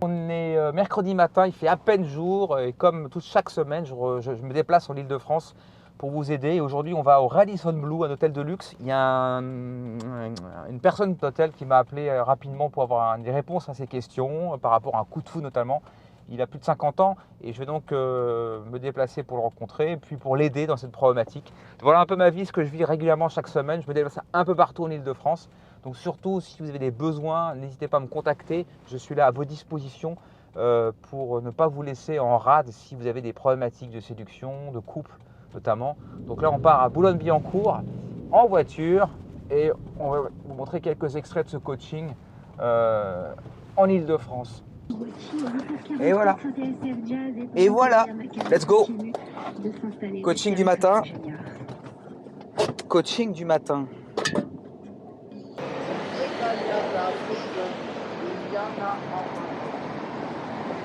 On est mercredi matin, il fait à peine jour et comme chaque semaine, je me déplace en Île-de-France pour vous aider. Et aujourd'hui, on va au Radisson Blu, un hôtel de luxe. Il y a une personne de l'hôtel qui m'a appelé rapidement pour avoir des réponses à ses questions par rapport à un coup de fou notamment. Il a plus de 50 ans et je vais donc me déplacer pour le rencontrer et puis pour l'aider dans cette problématique. Voilà un peu ma vie, ce que je vis régulièrement chaque semaine. Je me déplace un peu partout en Île-de-France. Donc surtout, si vous avez des besoins, n'hésitez pas à me contacter. Je suis là à vos dispositions pour ne pas vous laisser en rade si vous avez des problématiques de séduction, de couple notamment. Donc là, on part à Boulogne-Billancourt en voiture et on va vous montrer quelques extraits de ce coaching en Île-de-France. Et voilà. Et voilà. Let's go. Coaching du matin. Coaching du matin.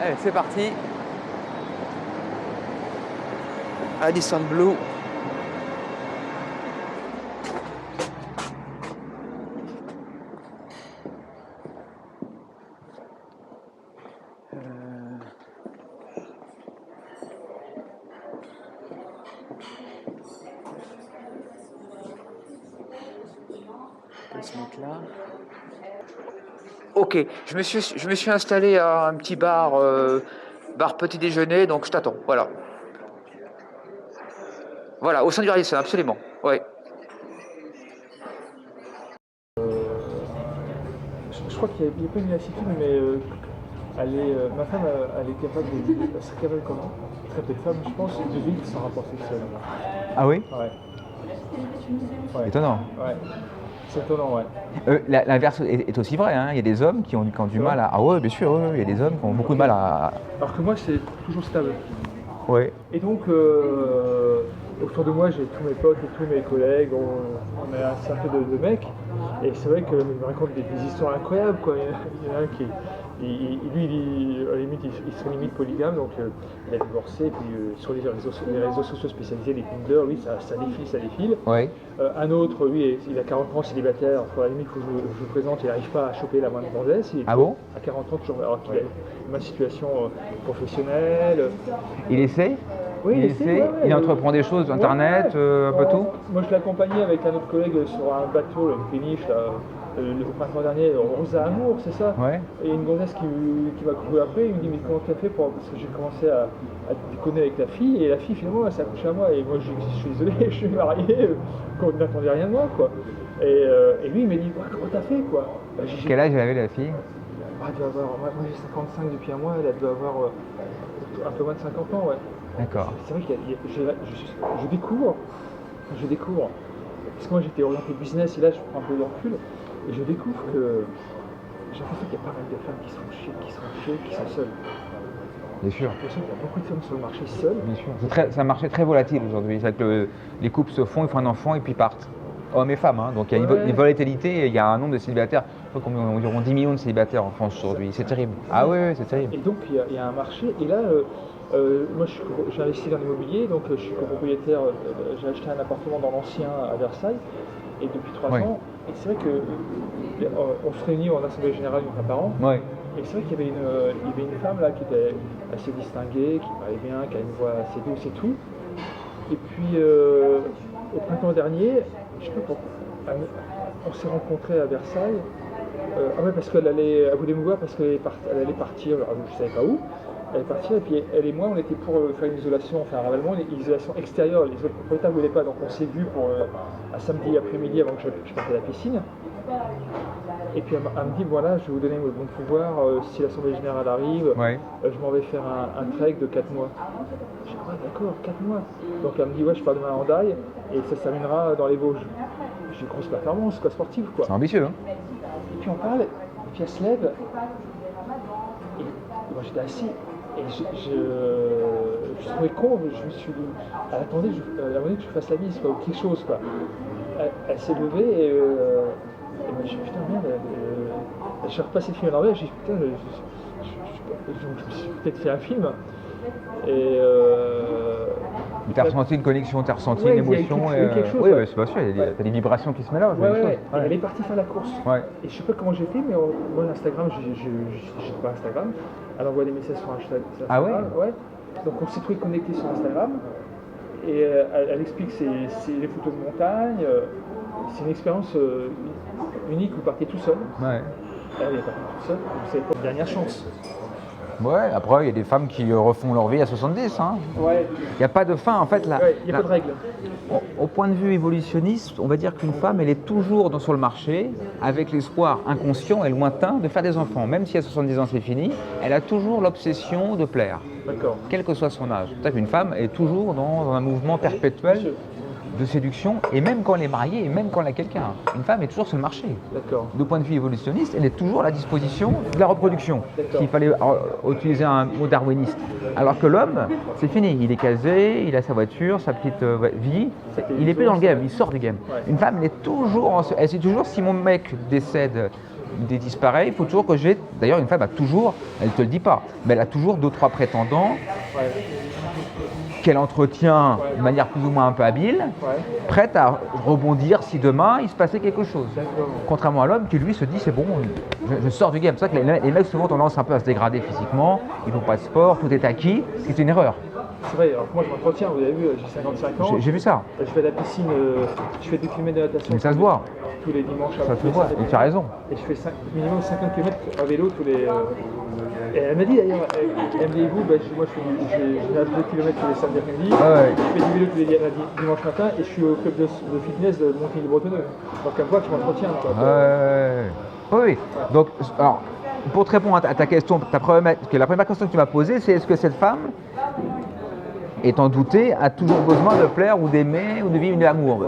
Allez, c'est parti. Radisson Blu. On peut se mettre là. Ok, je me suis installé à un petit bar, bar petit déjeuner, donc je t'attends, voilà. Voilà, au sein du Radisson, absolument, ouais. Je crois qu'il n'y a pas une lassitude, mais ma femme, elle est capable elle serait capable comment? Très peu de femmes, je pense, de vivre sans rapport sexuel. Ah oui? Ouais. Étonnant. Ouais. C'est étonnant, ouais. L'inverse est aussi vrai, hein. Il y a des hommes qui ont du mal à... Ah ouais, bien sûr, il y a des hommes qui ont beaucoup de mal à... Alors que moi, c'est toujours stable. Ouais. Et donc, autour de moi, j'ai tous mes potes et tous mes collègues, on est un cercle de mecs, et c'est vrai qu'ils me racontent des histoires incroyables, quoi. Il y en a un qui, lui, à la limite, il serait limite polygame, donc il a divorcé, et puis sur les réseaux sociaux spécialisés, les Tinder, oui, ça défile. Ouais. Un autre, lui, il a 40 ans, célibataire, à la limite, il faut que je vous présente, il n'arrive pas à choper la moindre gonzesse. Ah bon? À 40 ans, toujours, alors qu'il a une situation professionnelle. Il essaie? Oui, il essaie, ouais. Il entreprend des choses, Internet, un peu tout. Moi, je l'ai accompagné avec un autre collègue sur un bateau, une péniche, là, le printemps dernier, Rosa Amour, c'est ça? Ouais. Et une gonzesse qui m'a couru après, il me dit mais comment tu as fait pour... Parce que j'ai commencé à déconner avec la fille, et la fille finalement elle s'est accrochée à moi, et moi je suis désolé, je suis marié, qu'on n'attendait rien de moi, quoi. Et lui il m'a dit comment t'as fait, quoi? Quel âge avait la fille? Elle doit avoir, moi j'ai 55 depuis un mois, elle doit avoir un peu moins de 50 ans, ouais. D'accord. C'est vrai que je découvre, parce que moi j'étais orienté business et là je prends un peu de recul, et je découvre que j'ai l'impression qu'il y a pas mal de femmes qui sont seules. Bien sûr. J'ai l'impression qu'il y a beaucoup de femmes sur le marché seules. Bien sûr. C'est un marché très volatile aujourd'hui. C'est que les couples se font, ils font un enfant et puis partent. Hommes et femmes, hein. Donc il y a une volatilité, il y a un nombre de célibataires. Je crois qu'on a environ 10 millions de célibataires en France aujourd'hui. C'est terrible. Ah oui, c'est terrible. Et donc il y a un marché, et là, moi j'ai investi dans l'immobilier, donc je suis copropriétaire, j'ai acheté un appartement dans l'ancien à Versailles, et depuis 3 ans, et c'est vrai que on se réunit en assemblée générale une fois par an, et c'est vrai qu'il y avait une femme là qui était assez distinguée, qui parlait bien, qui a une voix assez douce et tout, et puis au printemps dernier, je sais pas pourquoi, on s'est rencontrés à Versailles. Ah ouais, parce elle voulait me voir parce qu'elle allait partir, alors je ne savais pas où, elle est partie, et puis elle et moi on était pour faire une isolation, enfin un ravalement, une isolation extérieure, les autres propriétaires ne voulaient pas, donc on s'est vu pour un samedi après-midi avant que je parte à la piscine. Et puis elle me dit voilà, je vais vous donner mon bon pouvoir, si l'assemblée générale arrive, je m'en vais faire un trek de 4 mois. Je dis ah d'accord, 4 mois. Donc elle me dit ouais, je pars demain à Hendaye et ça se terminera dans les Vosges. J'ai une grosse performance, quoi, sportive, quoi. C'est ambitieux, hein. Et puis on parle, et puis elle se lève, et moi j'étais assis, et je trouvais con, je me suis dit, elle attendait que je fasse la bise, quoi, ou quelque chose, quoi. Elle s'est levée, et moi j'ai dit putain merde, je suis repassé le film à l'envers, j'ai dit putain, je me suis peut-être fait un film, et Tu as ressenti une connexion, tu as ressenti Ouais, une il y a émotion. quelque chose, Oui, ouais. ouais, c'est pas sûr, il y a des vibrations qui se mélangent. Ouais, des choses. ouais. Et elle est partie faire la course. Ouais. Et je sais pas comment j'ai fait, mais moi, Instagram, j'ai pas Instagram. Elle envoie des messages sur Instagram. Ah ouais? Ouais. Donc on s'est trouvé connectés sur Instagram. Et elle explique c'est les photos de montagne. C'est une expérience unique, vous partez tout seul. Ouais. Elle est partie toute seule, vous savez pas, dernière chance. Ouais, après, il y a des femmes qui refont leur vie à 70. Hein. Ouais. Il n'y a pas de fin, en fait. Il n'y a pas de règle. Au point de vue évolutionniste, on va dire qu'une femme, elle est toujours sur le marché avec l'espoir inconscient et lointain de faire des enfants. Même si à 70 ans c'est fini, elle a toujours l'obsession de plaire, quel que soit son âge. C'est-à-dire qu'une femme est toujours dans un mouvement perpétuel de séduction, et même quand elle est mariée, et même quand elle a quelqu'un. Une femme est toujours sur le marché. D'accord. Du point de vue évolutionniste, elle est toujours à la disposition de la reproduction. S'il fallait utiliser un mot darwiniste. Alors que l'homme, c'est fini. Il est casé, il a sa voiture, sa petite vie. Il est plus dans le game, il sort du game. Ouais. Une femme, elle sait toujours, si mon mec décède, disparaît, il faut toujours que j'ai... D'ailleurs, une femme a toujours, elle ne te le dit pas, mais elle a toujours 2-3 prétendants. Ouais. Qu'elle entretient de manière plus ou moins un peu habile, prête à rebondir si demain il se passait quelque chose. Contrairement à l'homme qui lui se dit c'est bon, je sors du game. C'est vrai que les mecs souvent ont tendance un peu à se dégrader physiquement, ils font pas de sport, tout est acquis, ce qui est une erreur. C'est vrai, alors que moi je m'entretiens, vous avez vu, j'ai 55 ans. J'ai vu ça. Je fais de la piscine, je fais 2 km de natation. Mais ça se voit. Tous les dimanches. Ça se voit, et tu as raison. Et je fais minimum 50 km à vélo tous les... Et elle m'a dit d'ailleurs, elle me dit vous, moi je nage 2 km tous les samedis après-midi, je fais du vélo tous les dimanches matin et je suis au club de fitness de Montigny-Bretonneux. Donc à quoi je m'entretiens. Oui. Donc, alors, pour te répondre à ta question, la première question que tu m'as posée, c'est est-ce que cette femme, étant doutée, a toujours besoin de plaire ou d'aimer ou de vivre une amour?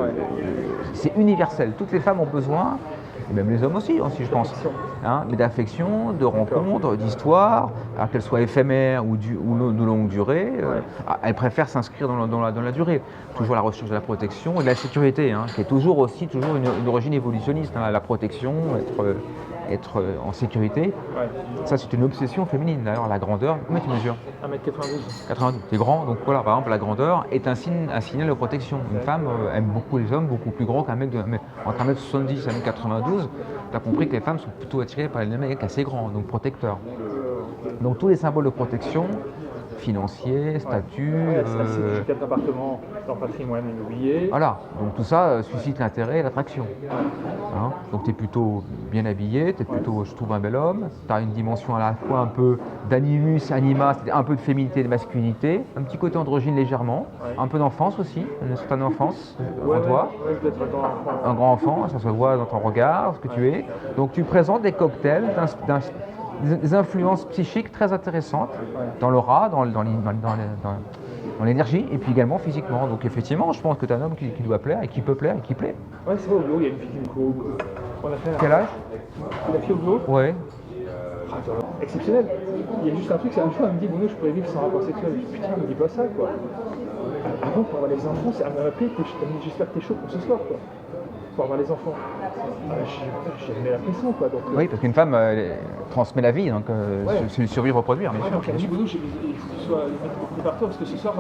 C'est universel. Toutes les femmes ont besoin, et même les hommes aussi je pense, mais d'affection, de rencontres, d'histoires, alors qu'elles soient éphémères ou de longue durée. Elles préfèrent s'inscrire dans la durée. Toujours la recherche de la protection et de la sécurité, qui est toujours une origine évolutionniste. La protection, être en sécurité. Ça, c'est une obsession féminine. D'ailleurs, la grandeur, combien tu mesures? 1m92. 92, c'est grand. Donc voilà, par exemple, la grandeur est un signal de protection. Une femme aime beaucoup les hommes, beaucoup plus grands qu'un mec entre 1m70 et 1m92. Tu as compris que les femmes sont plutôt attirées par les mecs assez grands, donc protecteurs. Donc tous les symboles de protection, financier, statut. J'ai 4 appartements dans le patrimoine immobilier. Voilà, donc tout ça suscite l'intérêt et l'attraction. Donc tu es plutôt bien habillé, tu es plutôt, je trouve, un bel homme. Tu as une dimension à la fois un peu d'animus, anima, c'est-à-dire un peu de féminité et de masculinité, un petit côté androgyne légèrement, un peu d'enfance aussi, une certaine enfance en toi. Un grand enfant, ça se voit dans ton regard, ce que tu es. Donc tu présentes des cocktails des influences psychiques très intéressantes dans l'aura, dans l'énergie et puis également physiquement. Donc effectivement, je pense que tu es un homme qui doit plaire et qui peut plaire et qui plaît. Ouais, c'est vrai, au bureau, il y a une fille qui me court. Quel âge? La fille au bureau? Ouais. Exceptionnel. Il y a juste un truc, c'est un choix, elle me dit Bruno, je pourrais vivre sans rapport sexuel. Je dis putain, me dis pas ça quoi. Par contre, pour avoir les enfants, elle m'a appelé, j'espère que t'es chaud pour ce soir quoi. Pour avoir les enfants. J'ai mis la pression quoi. Donc, oui, parce qu'une femme transmet la vie, donc c'est une survie reproduire, bien sûr. Donc elle me dit Bruno, il faut que tu sois préparateur parce que ce soir,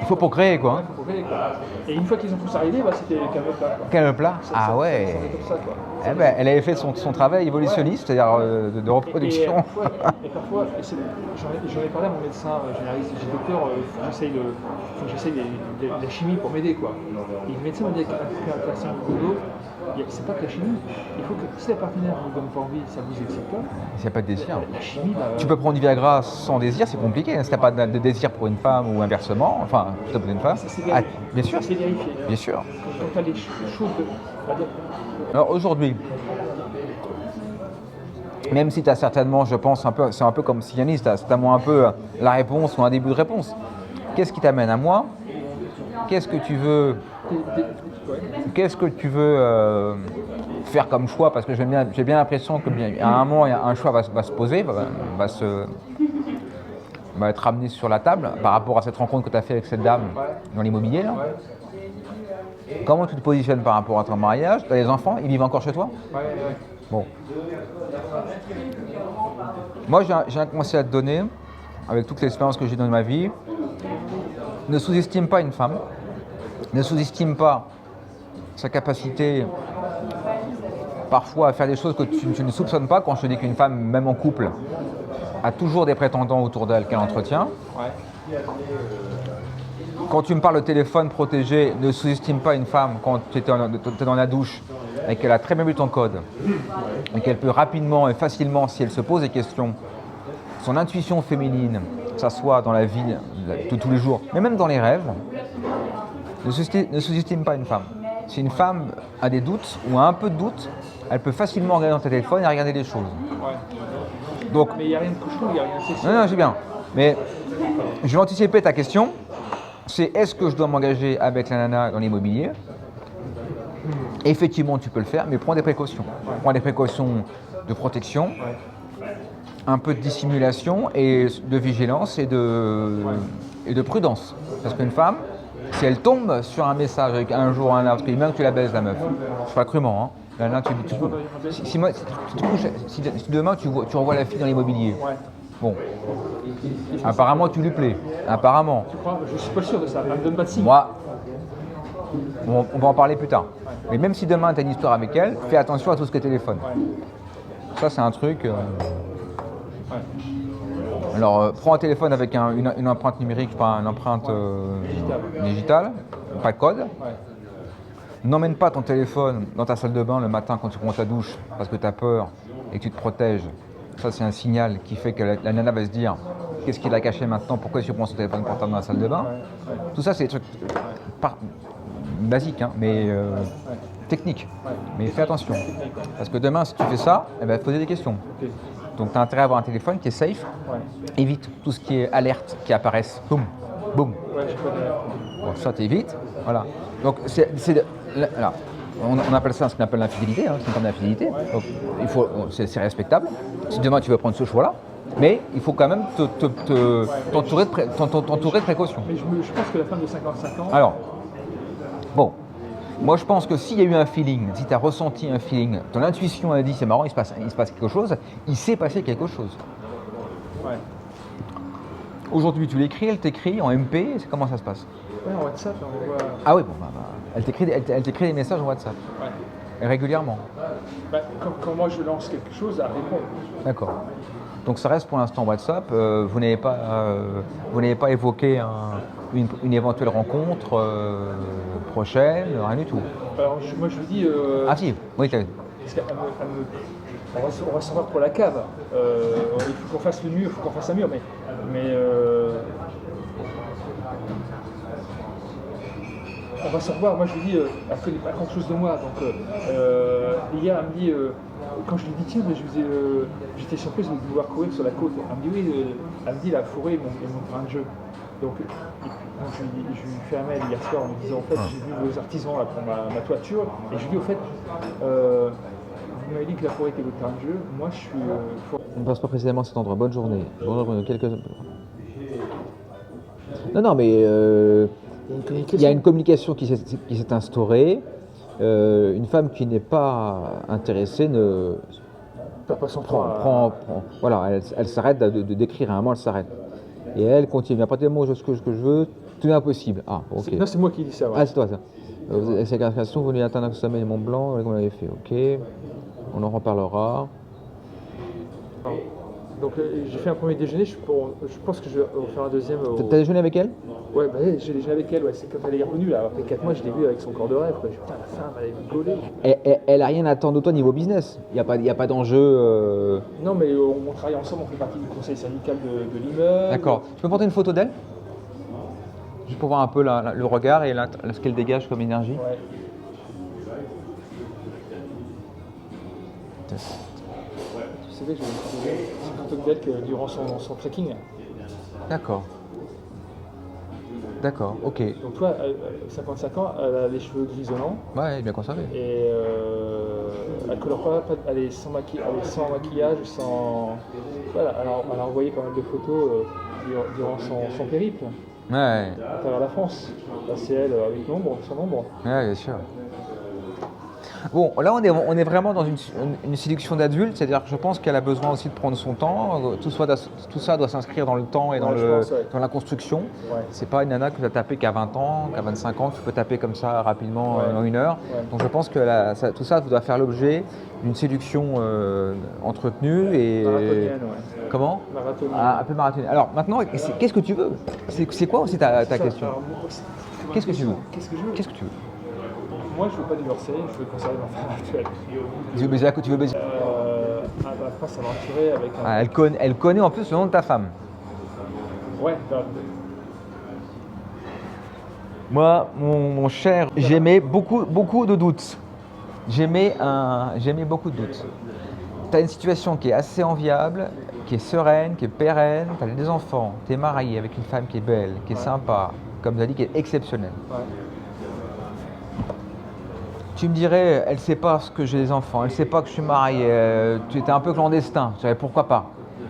il faut procréer quoi. Il faut procréer quoi. Et une fois qu'ils ont tous arrivé, c'était calme plat quoi. Calme plat. Ah ouais. Eh ben, elle avait fait son travail évolutionniste, c'est-à-dire de reproduction. Et parfois, j'en ai parlé à mon médecin généraliste, j'ai dit docteur, faut que j'essaye la chimie pour m'aider quoi. Et le médecin m'a dit qu'un boulot, c'est pas que la chimie, il faut que si la partenaire vous donne pas envie, ça vous excite pas. S'il n'y a pas de désir. La chimie, tu peux prendre du Viagra sans désir, c'est compliqué. Si tu n'as pas de désir pour une femme ou inversement, enfin plutôt pour une femme. Bien sûr. C'est vérifié. Bien sûr. Quand tu as les choses Alors aujourd'hui, même si tu as certainement, je pense, c'est un peu comme si Yannis, tu as certainement un peu la réponse ou un début de réponse. Qu'est-ce qui t'amène à moi? Qu'est-ce que tu veux faire comme choix? Parce que j'ai bien l'impression qu'à un moment, un choix va se poser, va être ramené sur la table par rapport à cette rencontre que tu as fait avec cette dame dans l'immobilier. Là. Comment tu te positionnes par rapport à ton mariage? Tu as des enfants? Ils vivent encore chez toi? Bon. Moi, j'ai un conseil à te donner, avec toute l'expérience que j'ai dans ma vie. Ne sous-estime pas une femme, ne sous-estime pas sa capacité parfois à faire des choses que tu ne soupçonnes pas. Quand je te dis qu'une femme, même en couple, a toujours des prétendants autour d'elle qu'elle entretient. Ouais. Quand tu me parles de téléphone protégé, ne sous-estime pas une femme quand tu es dans la douche et qu'elle a très bien vu ton code et qu'elle peut rapidement et facilement, si elle se pose des questions, son intuition féminine, que ça soit dans la vie de tous les jours, mais même dans les rêves, ne sous-estime pas une femme. Si une femme a des doutes ou a un peu de doute, elle peut facilement regarder dans ton téléphone et regarder des choses. Ouais. Donc, Mais il n'y a rien de cochon, il n'y a rien de sexuel. non, j'ai bien. Mais je vais anticiper ta question. C'est est-ce que je dois m'engager avec la nana dans l'immobilier? Effectivement, tu peux le faire, mais prends des précautions. Prends des précautions de protection, un peu de dissimulation et de vigilance et de prudence. Parce qu'une femme, si elle tombe sur un message avec un jour un autre, même que tu la baises la meuf, c'est pas crûment, hein. Là, si demain tu revois la fille dans l'immobilier, bon, apparemment tu lui plais, apparemment. Tu crois? Je suis pas sûr de ça, elle me donne pas de signe. Moi, on va en parler plus tard. Mais même si demain tu as une histoire avec elle, fais attention à tout ce qui est téléphone. Ça c'est un truc. Alors prends un téléphone avec une empreinte numérique, pas une empreinte digitale, pas de code. N'emmène pas ton téléphone dans ta salle de bain le matin quand tu prends ta douche parce que tu as peur et que tu te protèges. Ça, c'est un signal qui fait que la nana va se dire qu'est-ce qu'il a caché maintenant, pourquoi tu prends son téléphone portable dans la salle de bain. Tout ça, c'est des trucs basiques, hein, mais techniques. Mais fais attention. Parce que demain, si tu fais ça, elle va te poser des questions. Donc, tu as intérêt à avoir un téléphone qui est safe. Évite tout ce qui est alerte qui apparaissent. Boum, boum. Bon, ça, tu évites. Voilà. Donc, alors, on appelle ça ce qu'on appelle l'infidélité, hein, c'est une forme d'infidélité. Donc, c'est respectable. Si demain tu veux prendre ce choix-là, mais il faut quand même t'entourer de précautions. Mais je pense que la femme de 55 ans. Alors, bon, moi je pense que s'il y a eu un feeling, si tu as ressenti un feeling, ton intuition a dit c'est marrant, il se passe quelque chose, il s'est passé quelque chose. Ouais. Aujourd'hui, tu l'écris, elle t'écrit en MP, comment ça se passe? Ouais, en WhatsApp, on voit. Ah oui, bon, elle t'écrit des messages en WhatsApp. Ouais. Et régulièrement. Quand moi je lance quelque chose, elle répond. D'accord. Donc ça reste pour l'instant WhatsApp. Vous n'avez pas évoqué une éventuelle rencontre prochaine, rien du tout. Alors moi je vous dis. Ah si, oui. Parce on va se voir pour la cave. Il faut qu'on fasse le mur, il faut qu'on fasse un mur, mais on va se revoir. Moi je lui dis, elle fait pas grand chose de moi. Donc hier elle me dit, quand je lui dis tiens, mais j'étais surprise de vous voir courir sur la côte. Elle me dit oui, elle me dit la forêt est mon terrain de jeu. Donc je lui fais un mail hier soir en me disant en fait j'ai vu vos artisans là, pour ma toiture et je lui dis au fait vous m'avez dit que la forêt était votre terrain de jeu, moi je suis... On ne passe pas précisément cet endroit. Bonne journée. Non, mais il y a une communication qui s'est instaurée. Une femme qui n'est pas intéressée ne pas son prend. Voilà, elle s'arrête de décrire. À un moment, elle s'arrête. Et elle continue. À partir du moment où ce que je veux, tout est impossible. Ah, ok. Non, c'est moi qui dis ça. Ouais. Ah, c'est toi ça. Cette gratification, vous voulez atteindre un sommet du Mont Blanc, comme on l'avait fait. Ok. On en reparlera. Donc j'ai fait un premier déjeuner, je pense que je vais en faire un deuxième. T'as déjeuné avec elle? Ouais, j'ai déjeuné avec elle, ouais. C'est quand elle est revenue, là, après 4 mois, je l'ai vue avec son corps de rêve. Quoi. Putain, la femme, elle est gaulée. Elle n'a rien à attendre de toi niveau business. Il n'y a pas d'enjeu. Non, mais on travaille ensemble, on fait partie du conseil syndical de l'immeuble. D'accord. Tu peux porter une photo d'elle? Juste pour voir un peu le regard et ce qu'elle dégage comme énergie. Ouais. Tu savais que je vais une photo d'elle durant son trekking. D'accord. D'accord, ok. Donc toi, 55 ans, elle a les cheveux grisonnants. Ouais, elle est bien conservée. Et elle colore pas, elle est sans maquillage, sans... Voilà, elle a envoyé pas mal de photos durant son périple. Ouais. À travers la France. Là, c'est elle avec son ombre. Ouais, bien sûr. Bon, là, on est vraiment dans une séduction d'adulte, c'est-à-dire que je pense qu'elle a besoin aussi de prendre son temps. Tout ça doit s'inscrire dans le temps et dans la construction. Ouais. C'est pas une nana que tu as tapé qu'à 20 ans, qu'à 25 ans, que tu peux taper comme ça rapidement en 1 heure. Ouais. Donc je pense que tout ça doit faire l'objet d'une séduction entretenue et. Marathonienne, ouais. Comment? Marathonienne. Ah, un peu marathonienne. Alors maintenant, qu'est-ce que tu veux? C'est quoi aussi ta question? Alors, Qu'est-ce que tu veux? Qu'est-ce que je veux? Qu'est-ce que tu veux? Moi, je veux pas divorcer, je veux conserver ma femme actuelle. Tu veux baiser? Après, ça m'a attiré avec un. Ah, elle connaît en plus le nom de ta femme. Ouais, Moi, mon cher, j'aimais beaucoup de doutes. J'aimais beaucoup de doutes. Tu as une situation qui est assez enviable, qui est sereine, qui est pérenne, tu as des enfants, tu es marié avec une femme qui est belle, qui est sympa, comme tu as dit, qui est exceptionnelle. ouais. Tu me dirais, elle ne sait pas que j'ai des enfants, elle ne sait pas que je suis marié, tu étais un peu clandestin, je dirais pourquoi pas.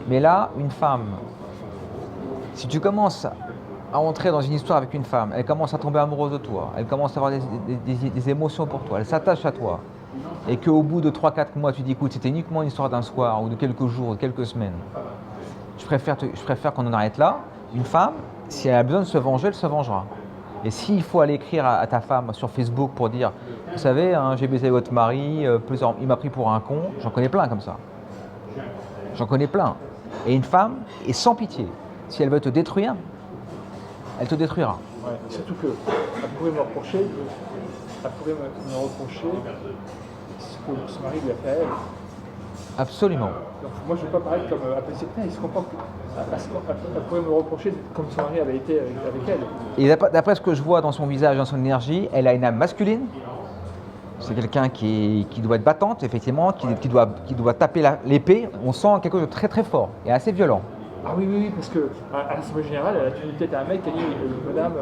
Mais là, une femme, si tu commences à entrer dans une histoire avec une femme, elle commence à tomber amoureuse de toi, elle commence à avoir des émotions pour toi, elle s'attache à toi, et qu'au bout de 3-4 mois, tu dis écoute, c'était uniquement une histoire d'un soir, ou de quelques jours, ou de quelques semaines, je préfère qu'on en arrête là. Une femme, si elle a besoin de se venger, elle se vengera. Et s'il faut aller écrire à ta femme sur Facebook pour dire vous savez, hein, j'ai baisé votre mari, il m'a pris pour un con, j'en connais plein comme ça. J'en connais plein. Et une femme est sans pitié. Si elle veut te détruire, elle te détruira. Ouais. Surtout qu'elle pourrait me reprocher, ce que son mari lui a fait à elle. Absolument. Donc, moi, je ne veux pas paraître comme il se comporte. Elle pourrait me reprocher comme son mari avait été avec elle. Et d'après ce que je vois dans son visage, dans son énergie, elle a une âme masculine. C'est quelqu'un qui doit être battante, effectivement, qui doit taper l'épée. On sent quelque chose de très très fort et assez violent. Ah oui, parce qu'à l'Assemblée Générale, elle a tenu tête à un mec qui a dit madame,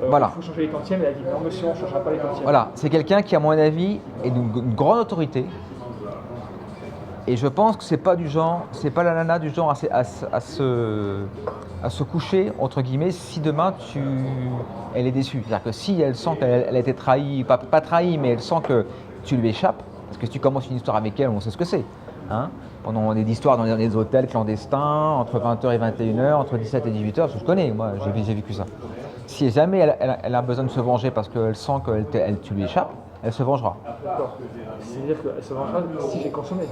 Voilà. il faut changer les tantièmes. Elle a dit non, monsieur, on ne changera pas les tantièmes. Voilà, c'est quelqu'un qui, à mon avis, est d'une grande autorité. Et je pense que c'est pas la nana du genre à se coucher, entre guillemets, si demain elle est déçue. C'est-à-dire que si elle sent qu'elle a été trahie, pas trahie, mais elle sent que tu lui échappes, parce que si tu commences une histoire avec elle, on sait ce que c'est. Hein, pendant des histoires dans les hôtels clandestins, entre 20h et 21h, entre 17 et 18h, je connais, moi j'ai vécu ça. Si jamais elle a besoin de se venger parce qu'elle sent que tu lui échappes, elle se vengera. D'accord. C'est-à-dire qu'elle se vengera si j'ai consommé.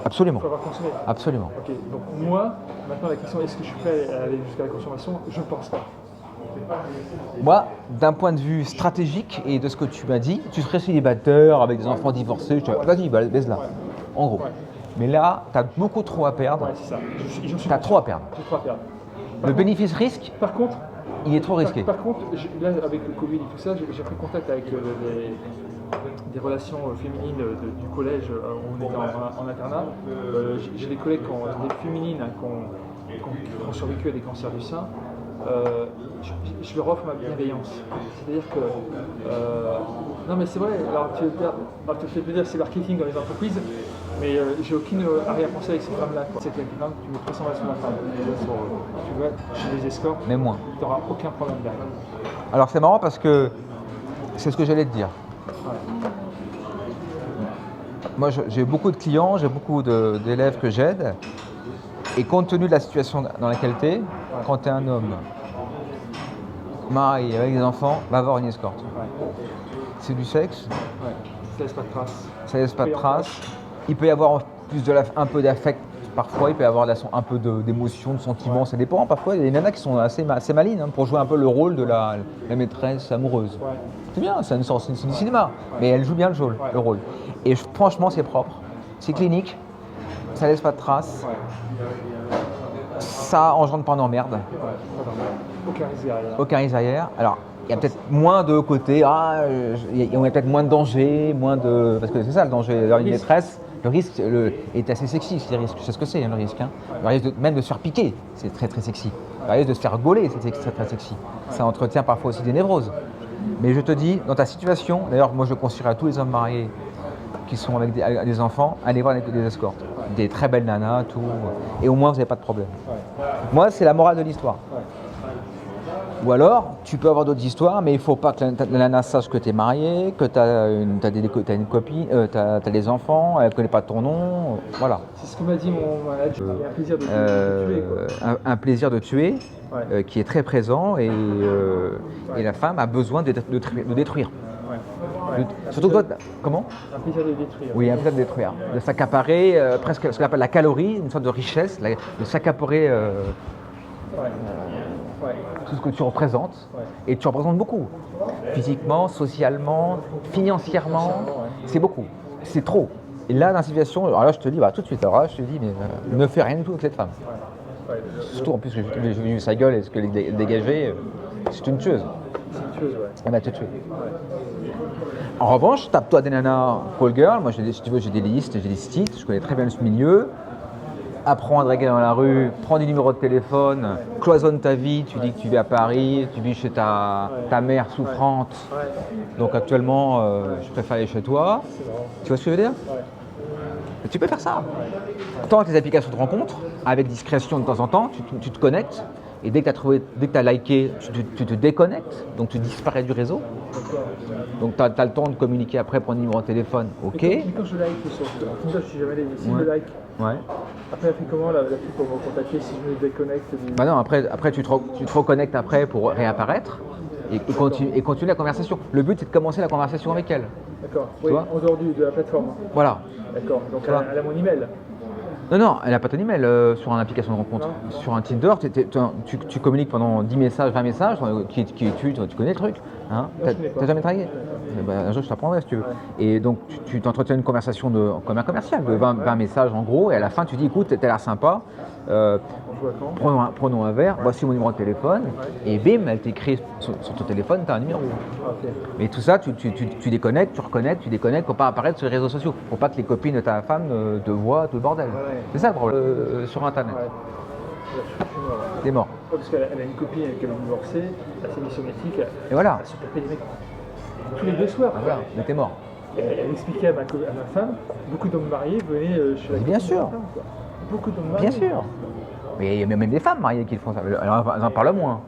Absolument. Il faut avoir consommé. Absolument. Ok, donc moi, maintenant la question est-ce que je suis prêt à aller jusqu'à la consommation? Je ne pense pas. Moi, d'un point de vue stratégique et de ce que tu m'as dit, tu serais célibataire avec des enfants divorcés, je te dis vas-y, baise-la. En gros. Ouais. Mais là, tu as beaucoup trop à perdre. Ouais, c'est ça. Tu as trop à perdre. J'ai trop à perdre. Le bénéfice-risque, Par contre, il est trop risqué. Par contre, là, avec le Covid et tout ça, j'ai pris contact avec des relations féminines du collège où on était en internat. J'ai des collègues des féminines qui ont survécu à des cancers du sein. Je leur offre ma bienveillance. C'est-à-dire que. Non, mais c'est vrai, alors tu vas me dire c'est marketing dans les entreprises, mais j'ai aucune arrière-pensée avec ces femmes-là. C'est quelqu'un, tu mets 300 balles sur ma femme. Tu vas chez les escorts, Mais moins. tu n'auras aucun problème derrière. Alors c'est marrant parce que c'est ce que j'allais te dire. Ouais. Moi, j'ai beaucoup de clients, j'ai beaucoup d'élèves que j'aide. Et compte tenu de la situation dans laquelle tu es, quand tu es un homme marié avec des enfants, va avoir une escorte. Ouais. C'est du sexe, Ouais. Ça laisse pas de traces. ça laisse pas de traces. Il peut y avoir un peu d'affect parfois, il peut y avoir un peu d'émotion, de sentiment, ça dépend. Parfois, il y a des nanas qui sont assez malines hein, pour jouer un peu le rôle de la maîtresse amoureuse. Ouais. C'est bien, c'est du cinéma, mais elle joue bien le rôle. Et franchement, c'est propre, c'est clinique, ça laisse pas de traces, ça engendre pas d'emmerde, Ouais. Aucun risque derrière. aucun risque derrière. Alors, il y a peut-être moins de côté, il y a peut-être moins de danger, parce que c'est ça le danger. Alors, une maîtresse, le risque est assez sexy, c'est ce que c'est le risque. Hein. Le risque même de se faire piquer, c'est très très sexy. Le risque de se faire gauler, c'est très très sexy. Ça entretient parfois aussi des névroses. Mais je te dis, dans ta situation, d'ailleurs moi je conseillerais à tous les hommes mariés qui sont avec des enfants, allez voir des escortes, des très belles nanas, tout, et au moins vous n'avez pas de problème. Ouais. Moi c'est la morale de l'histoire. Ouais. Ou alors, tu peux avoir d'autres histoires, mais il ne faut pas que la nana sache que tu es marié, que tu as une copine, tu as des enfants, elle ne connaît pas ton nom, voilà. C'est ce que m'a dit mon manager, il y a un plaisir de tuer, quoi. Un plaisir de tuer Ouais. qui est très présent et la femme a besoin de détruire. Ouais. Surtout que toi, comment? Un plaisir de détruire. Oui, un plaisir de détruire, de s'accaparer presque ce qu'on appelle la calorie, une sorte de richesse, de s'accaparer tout ce que tu représentes. Ouais. Et tu représentes beaucoup, physiquement, socialement, financièrement, c'est beaucoup, c'est trop. Et là, dans la situation, alors là, je te dis, tout de suite, alors là, je te dis, mais ne fais rien du tout avec cette femme. Ouais. Surtout en plus que j'ai vu sa gueule et ce qu'elle dégageait, c'est une tueuse. C'est une tueuse, ouais. Elle va te tuer. En revanche, tape-toi des nanas call girl. Moi, si tu veux, j'ai des listes, j'ai des sites, je connais très bien ce milieu. Apprends à draguer dans la rue, prends des numéros de téléphone, cloisonne ta vie, tu dis que tu vis à Paris, tu vis chez ta mère souffrante. Ouais. Donc actuellement, je préfère aller chez toi. C'est marrant. Tu vois ce que je veux dire? Ouais. Et tu peux faire ça. Tente tes applications de rencontre, avec discrétion de temps en temps, tu te connectes. Et dès que tu as liké, tu te déconnectes, donc tu disparais du réseau. D'accord. Donc tu as le temps de communiquer après, prendre un numéro de téléphone, ok. Mais quand je like sur Tinder, je suis jamais allé. Si je me like, Ouais. après elle fait comment la fille pour me contacter si je me déconnecte Bah non, après tu te reconnectes après pour réapparaître et continuer la conversation. Le but c'est de commencer la conversation avec elle. D'accord. Tu Oui, vois en dehors de la plateforme. Voilà. D'accord. Donc Tu vois. elle a mon email. Non, elle n'a pas ton email sur une application de rencontre. Non. Sur un Tinder, tu communiques pendant 10 messages, 20 messages, qui tu connais le truc. Hein. Non, je connais pas. T'as jamais dragué? Un jour je t'apprendrai si tu veux. Ouais. Et donc tu t'entretiens une conversation comme un commercial de 20 messages en gros, et à la fin tu dis écoute, t'as l'air sympa, On joue à quand prenons un verre, voici mon numéro de téléphone, et bim, elle t'écrit sur ton téléphone, t'as un numéro. Ah, ok. Mais tout ça, tu déconnectes, tu reconnectes, tu déconnectes pour pas apparaître sur les réseaux sociaux, pour pas que les copines de ta femme te voient tout le bordel. Ouais. C'est ça le problème sur internet. Ouais. Je suis mort. T'es mort. Ouais, parce qu'elle a une copine avec qui elle est divorcée, elle s'est mise sur Netflix, Et voilà. elle se tapait des mecs tous les 2 soirs. Ah, voilà, mais t'es mort. Et elle expliquait à ma femme, beaucoup d'hommes mariés venaient chez la Mais bien copine de sûr. ma femme, quoi. Beaucoup d'hommes mariés. Bien sûr. Mais il y a même des femmes mariées qui le font ça. Alors, elles en parlent moins.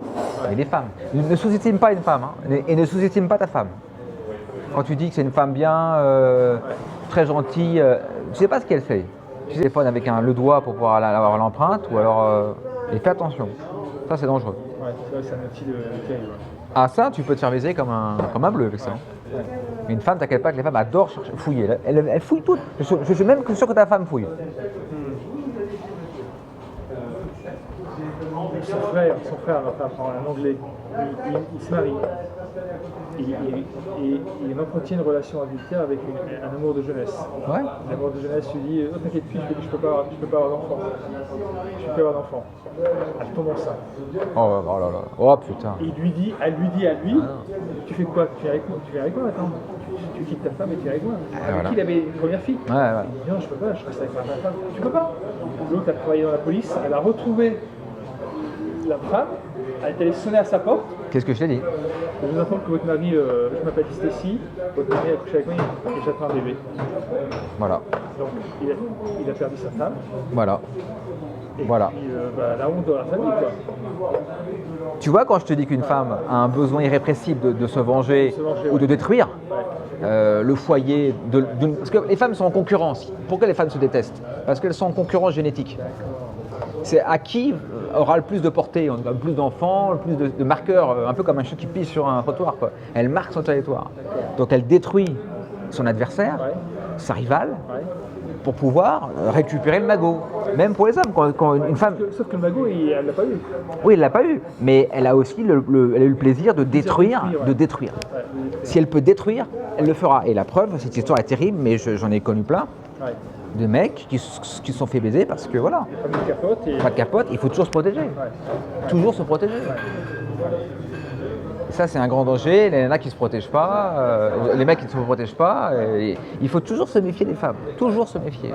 Mais des femmes. Ne sous-estime pas une femme, hein, et ne sous-estime pas ta femme. Quand tu dis que c'est une femme bien, très gentille, tu sais pas ce qu'elle fait. Tu téléphones avec le doigt pour pouvoir avoir l'empreinte, ou alors. Et fais attention. Ça, c'est dangereux. Ouais, c'est vrai que c'est un outil de terrible. Ah, ça, tu peux te faire baiser comme un bleu avec ça. Ouais. Mais une femme, t'inquiète pas que les femmes adorent fouiller. Elle fouille tout. Je suis même sûr que ta femme fouille. Son frère, un anglais, il se marie. Et il entretient une relation adultère avec un amour de jeunesse. Ouais. Un amour de jeunesse lui dit oh, t'inquiète plus, je peux pas avoir d'enfant. Je peux pas avoir d'enfant. Elle tombe enceinte. Oh là là. Oh putain. Et elle lui dit tu fais quoi? Tu viens avec moi maintenant? Tu quittes ta femme et tu viens avec moi. Avec voilà. qui il avait une première fille? Ouais. Il dit non, je peux pas, je reste avec ma femme. Tu peux pas? L'autre a travaillé dans la police, elle a retrouvé la femme, elle est allée sonner à sa porte. Qu'est-ce que je t'ai dit? Je vous informe que votre mari, je m'appelle Stacy, votre mari a couché avec moi et j'attends un bébé. Voilà. Donc il a perdu sa femme. Voilà. Et Voilà. puis la honte de la famille, quoi. Tu vois, quand je te dis qu'une femme a un besoin irrépressible de se venger ou de détruire le foyer, parce que les femmes sont en concurrence. Pourquoi les femmes se détestent? Parce qu'elles sont en concurrence génétique. C'est à qui aura le plus de portée, le plus d'enfants, le plus de marqueurs, un peu comme un chien qui pisse sur un trottoir, quoi. Elle marque son territoire. Donc elle détruit son adversaire, sa rivale, pour pouvoir récupérer le magot. Même pour les hommes, quand une femme... Sauf que le magot, elle l'a pas eu. Oui, elle l'a pas eu, mais elle a aussi elle a eu le plaisir de détruire. Ouais. Si elle peut détruire, elle le fera. Et la preuve, cette histoire est terrible, mais j'en ai connu plein. Ouais. De mecs qui se sont fait baiser parce que voilà, Pas de capote et... pas de capote, il faut toujours se protéger. Ouais. Toujours se protéger. Ça, c'est un grand danger. Les nanas qui ne se protègent pas, les mecs qui ne se protègent pas, il faut toujours se méfier des femmes. Toujours se méfier.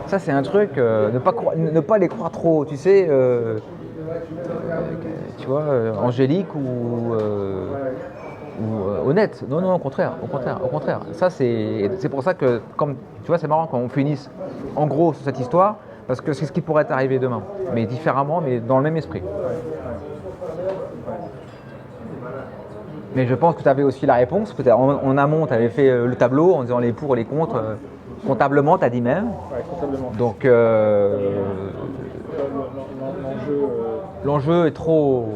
Ça, c'est un truc, ne pas les croire trop. Tu sais, tu vois, angélique ou honnête. Non, au contraire. Ça, c'est pour ça que, comme tu vois, c'est marrant quand on finisse en gros sur cette histoire, parce que c'est ce qui pourrait arriver demain, mais différemment, mais dans le même esprit. Mais je pense que tu avais aussi la réponse. Peut-être en amont, tu avais fait le tableau en disant les pour et les contre. Comptablement, tu as dit même. Ouais, comptablement. Donc, L'enjeu. l'enjeu est trop.